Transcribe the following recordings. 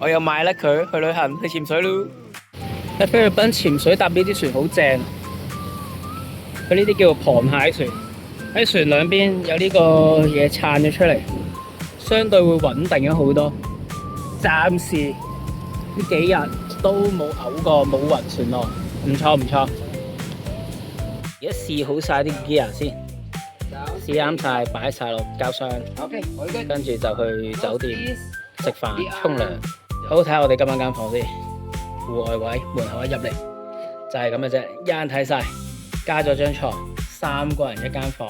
我又買甩佢去旅行去潛水咯。喺菲律賓潛水搭呢啲船好正，佢呢啲叫做螃蟹船，喺船兩邊有呢個嘢撐咗出嚟，相對會穩定咗好多。暫時呢幾日都冇嘔過，冇暈船咯，唔錯唔錯。而家試好晒啲 gear 先，試啱晒擺晒落膠箱，跟住就去酒店食飯沖涼。好睇下我哋今晚間房先，戶外位門口一入嚟就係咁嘅啫，一眼睇晒，加咗張床，3個人一間房，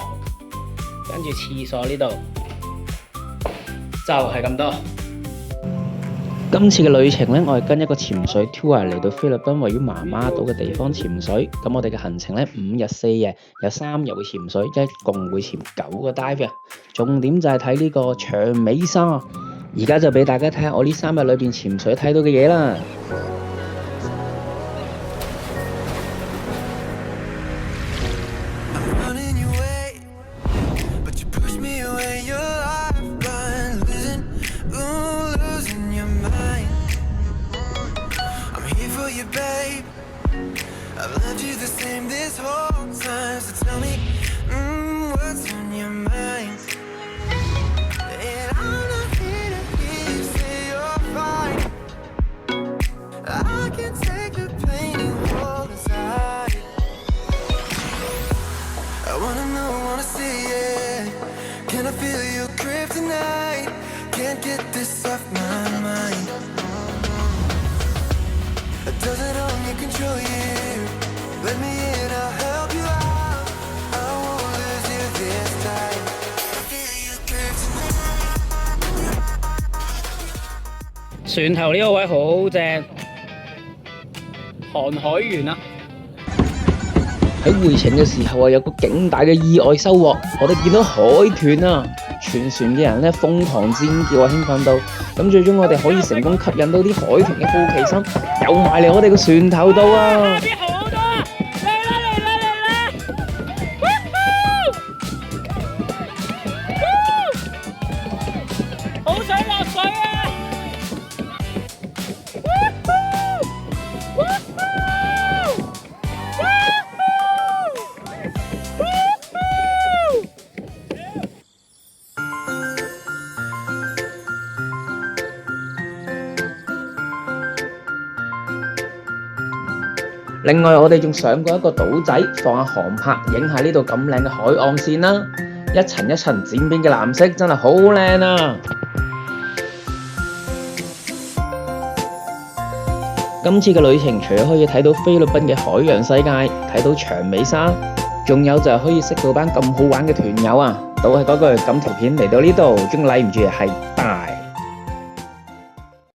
跟住廁所呢度就係咁多。今次嘅旅程呢，我係跟一個潛水 tour 嚟到菲律賓位於媽媽島嘅地方潛水。咁我哋嘅行程呢，5日4夜，有3日會潛水，一共會潛9個 dive 嘅。重點就係睇呢個長尾鯊。而家就俾大家睇下我呢3日裏邊潛水睇到嘅嘢啦。Can I feel your kryptonite? Can't get this off my mind. Doesn't only control you. Let me in, I'll help you out. I won't lose you this time. Feel your kryptonite. 船頭呢個位好正，航海員啊！喺回程嘅時候啊，有個勁大嘅意外收穫，我哋見到海豚啊！全船嘅人咧瘋狂尖叫啊，興奮到咁，最終我哋可以成功吸引到啲海豚嘅好奇心，又埋嚟我哋個船頭度啊！好想落水啊！另外，我哋仲上過一個島仔，放下航拍，影下呢度咁靚嘅海岸線啦。一層一層漸變嘅藍色，真係好靚啊！今次嘅旅程，除咗可以睇到菲律賓嘅海洋世界，睇到長尾鯊，仲有就係可以識到班咁好玩嘅團友啊！都係嗰句，咁條片嚟到呢度，仲禮唔住係大